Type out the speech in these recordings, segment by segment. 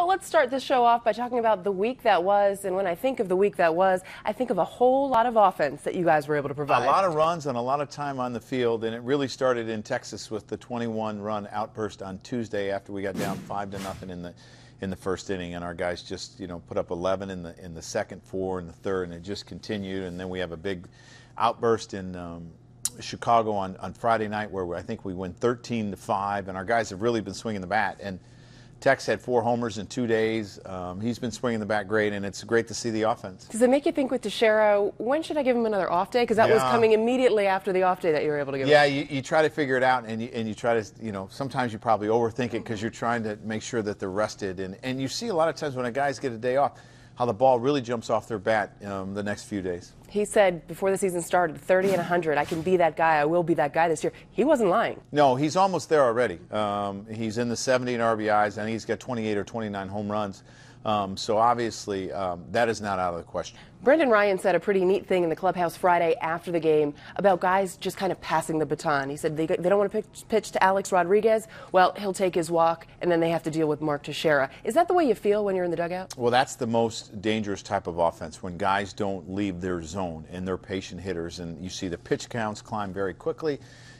Well, let's start this show off by talking about the week that was. And when I think of the week that was, I think of a whole lot of offense that you guys were able to provide. A lot of runs and a lot of time on the field, and it really started in Texas with the 21-run outburst on Tuesday after we got down 5-0 in the first inning, and our guys just put up 11 in the second, 4 in the third, and it just continued. And then we have a big outburst in Chicago on Friday night where I think we win 13-5, and our guys have really been swinging the bat. And Tex had 4 homers in 2 days. He's been swinging the bat great, and it's great to see the offense. Does it make you think with Teixeira, when should I give him another off day? Because that was coming immediately after the off day that you were able to give him. Yeah, you try to figure it out, and you try to, sometimes you probably overthink it because you're trying to make sure that they're rested. And you see a lot of times when guys get a day off, how the ball really jumps off their bat the next few days. He said before the season started, 30 and 100, I can be that guy, I will be that guy this year. He wasn't lying. No, he's almost there already. He's in the 70 in RBIs, and he's got 28 or 29 home runs. So obviously, that is not out of the question. Brendan Ryan said a pretty neat thing in the clubhouse Friday after the game about guys just kind of passing the baton. He said they don't want to pitch to Alex Rodriguez. Well, he'll take his walk, and then they have to deal with Mark Teixeira. Is that the way you feel when you're in the dugout? Well, that's the most dangerous type of offense, when guys don't leave their zone and they're patient hitters, and you see the pitch counts climb very quickly.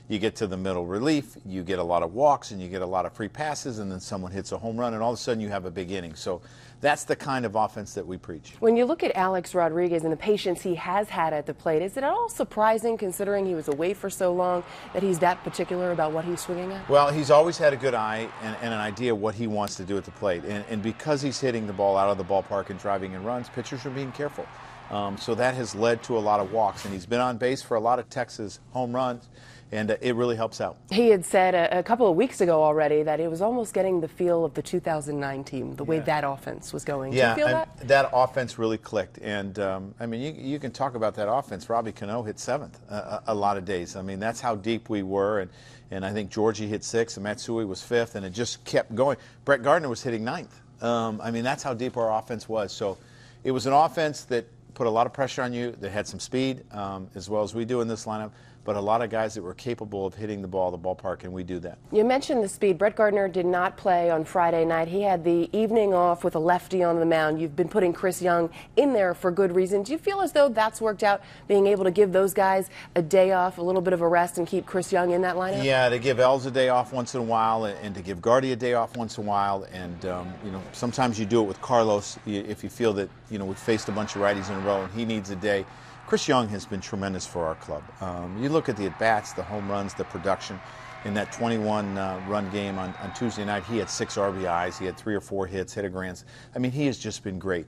You get to the middle relief, you get a lot of walks, and you get a lot of free passes, and then someone hits a home run, and all of a sudden you have a big inning. So that's the kind of offense that we preach. When you look at Alex Rodriguez and the patience he has had at the plate, is it at all surprising, considering he was away for so long, that he's that particular about what he's swinging at? Well, he's always had a good eye and an idea what he wants to do at the plate. And because he's hitting the ball out of the ballpark and driving in runs, pitchers are being careful. So that has led to a lot of walks, and he's been on base for a lot of Texas home runs. And it really helps out. He had said a couple of weeks ago already that it was almost getting the feel of the 2009 team, the way that offense was going. Yeah, do you feel that? That offense really clicked. And, I mean, you can talk about that offense. Robbie Cano hit 7th a lot of days. I mean, that's how deep we were. And I think Georgie hit 6th, and Matsui was 5th, and it just kept going. Brett Gardner was hitting 9th. I mean, that's how deep our offense was. So it was an offense that put a lot of pressure on you, that had some speed, as well as we do in this lineup, but a lot of guys that were capable of hitting the ball at the ballpark, and we do that. You mentioned the speed. Brett Gardner did not play on Friday night. He had the evening off with a lefty on the mound. You've been putting Chris Young in there for good reason. Do you feel as though that's worked out, being able to give those guys a day off, a little bit of a rest, and keep Chris Young in that lineup? Yeah, to give Els a day off once in a while, and to give Gardy a day off once in a while. And, sometimes you do it with Carlos if you feel that, we've faced a bunch of righties in a row and he needs a day. Chris Young has been tremendous for our club. You look at the at-bats, the home runs, the production. In that 21-run game on Tuesday night, he had 6 RBIs. He had 3 or 4 hits, hit a grand slam. I mean, he has just been great.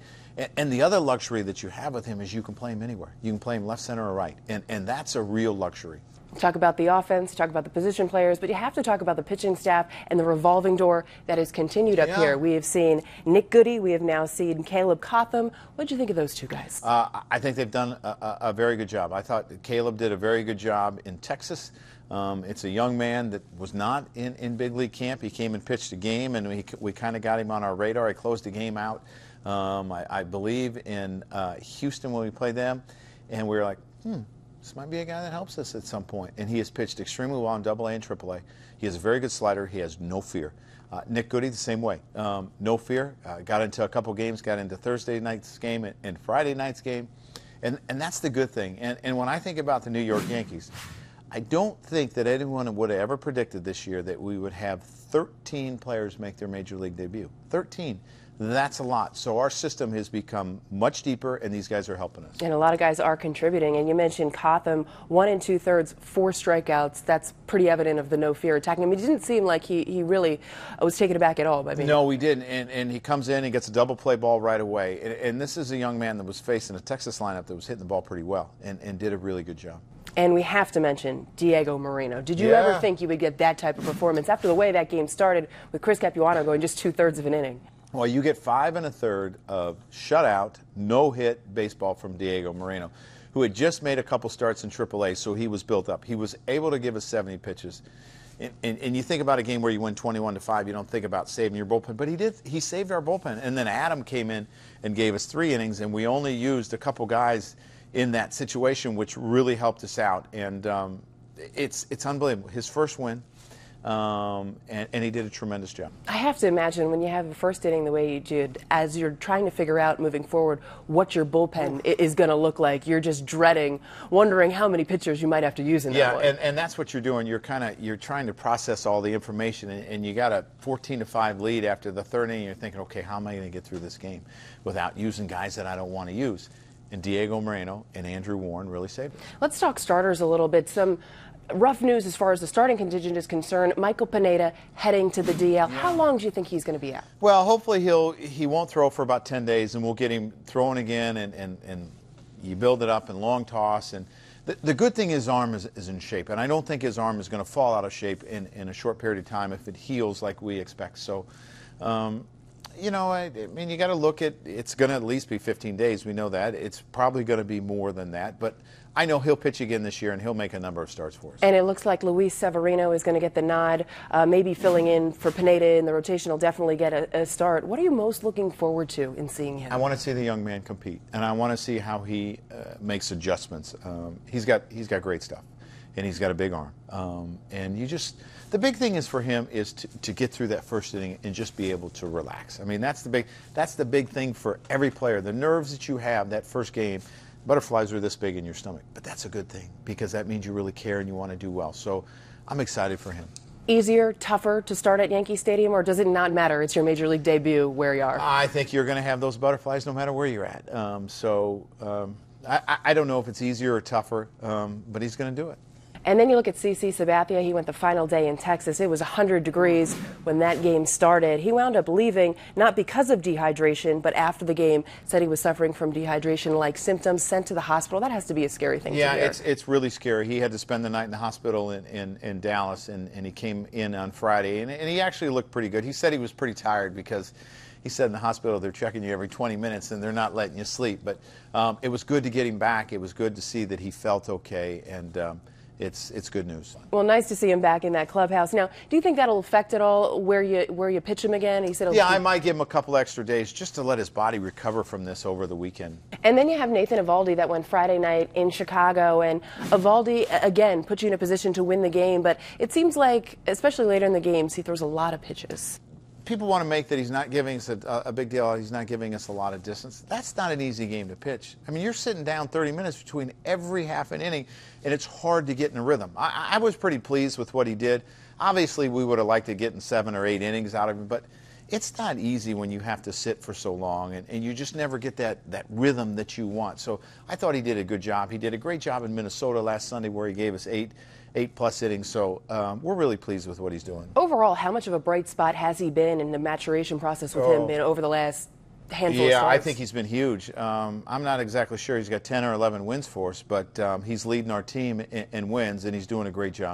And the other luxury that you have with him is you can play him anywhere. You can play him left, center, or right. And that's a real luxury. Talk about the offense, talk about the position players, but you have to talk about the pitching staff and the revolving door that has continued up here. We have seen Nick Goody. We have now seen Caleb Cotham. What did you think of those two guys? I think they've done a very good job. I thought Caleb did a very good job in Texas. It's a young man that was not in big league camp. He came and pitched a game, and we kind of got him on our radar. He closed the game out, I believe, in Houston when we played them, and we were like, this might be a guy that helps us at some point. And he has pitched extremely well in AA and AAA. He has a very good slider. He has no fear. Nick Goody, the same way. No fear. Got into a couple games, got into Thursday night's game and Friday night's game. And that's the good thing. And when I think about the New York Yankees, I don't think that anyone would have ever predicted this year that we would have 13 players make their major league debut. 13. That's a lot. So our system has become much deeper, and these guys are helping us. And a lot of guys are contributing. And you mentioned Cotham, 1 2/3, 4 strikeouts. That's pretty evident of the no fear attacking him. It didn't seem like he really was taken aback at all by me. No, we didn't. And he comes in, he gets a double play ball right away. And this is a young man that was facing a Texas lineup that was hitting the ball pretty well and did a really good job. And we have to mention Diego Moreno. Did you ever think you would get that type of performance after the way that game started with Chris Capuano going just 2/3 of an inning? Well, you get 5 1/3 of shutout, no-hit baseball from Diego Moreno, who had just made a couple starts in AAA, so he was built up. He was able to give us 70 pitches. And you think about a game where you win 21-5, you don't think about saving your bullpen, but he did. He saved our bullpen. And then Adam came in and gave us 3 innings, and we only used a couple guys in that situation, which really helped us out. And it's unbelievable. His first win. and he did a tremendous job. I have to imagine when you have the first inning the way you did, as you're trying to figure out moving forward what your bullpen is going to look like, you're just dreading, wondering how many pitchers you might have to use in that one. Yeah, and that's what you're doing. You're trying to process all the information, and you got a 14-5 lead after the third inning. You're thinking, okay, how am I going to get through this game without using guys that I don't want to use? And Diego Moreno and Andrew Warren really saved it. Let's talk starters a little bit. Some rough news as far as the starting contingent is concerned. Michael Pineda heading to the DL. Yeah. How long do you think he's going to be out? Well, hopefully he won't throw for about 10 days, and we'll get him throwing again, and you build it up and long toss. And the good thing his arm is in shape, and I don't think his arm is going to fall out of shape in a short period of time if it heals like we expect. So, you know, I mean, you got to look at, it's going to at least be 15 days. We know that. It's probably going to be more than that. But I know he'll pitch again this year, and he'll make a number of starts for us. And it looks like Luis Severino is going to get the nod, maybe filling in for Pineda in the rotation. He'll definitely get a start. What are you most looking forward to in seeing him? I want to see the young man compete, and I want to see how he makes adjustments. He's got great stuff, and he's got a big arm. And the big thing is for him is to get through that first inning and just be able to relax. I mean, that's the big thing for every player. The nerves that you have that first game, butterflies are this big in your stomach. But that's a good thing because that means you really care and you want to do well. So I'm excited for him. Easier, tougher to start at Yankee Stadium, or does it not matter? It's your Major League debut where you are. I think you're going to have those butterflies no matter where you're at. I don't know if it's easier or tougher, but he's going to do it. And then you look at CC Sabathia. He went the final day in Texas. It was 100 degrees when that game started. He wound up leaving, not because of dehydration, but after the game said he was suffering from dehydration-like symptoms, sent to the hospital. That has to be a scary thing to hear. Yeah, it's really scary. He had to spend the night in the hospital in Dallas, and he came in on Friday, and he actually looked pretty good. He said he was pretty tired because he said in the hospital they're checking you every 20 minutes and they're not letting you sleep. But it was good to get him back. It was good to see that he felt okay, and it's good news. Well, nice to see him back in that clubhouse. Now, do you think that'll affect at all where you pitch him again? He said, yeah, I might give him a couple extra days just to let his body recover from this over the weekend. And then you have Nathan Eovaldi that went Friday night in Chicago, and Eovaldi again put you in a position to win the game. But it seems like, especially later in the games, he throws a lot of pitches. People want to make that he's not giving us a big deal. He's not giving us a lot of distance. That's not an easy game to pitch. I mean, you're sitting down 30 minutes between every half an inning, and it's hard to get in a rhythm. I was pretty pleased with what he did. Obviously, we would have liked to get in 7 or 8 innings out of him, but it's not easy when you have to sit for so long, and you just never get that rhythm that you want. So I thought he did a good job. He did a great job in Minnesota last Sunday where he gave us 8+ innings, so we're really pleased with what he's doing. Overall, how much of a bright spot has he been in the maturation process with him been over the last handful of starts? Yeah, I think he's been huge. I'm not exactly sure he's got 10 or 11 wins for us, but he's leading our team in wins, and he's doing a great job.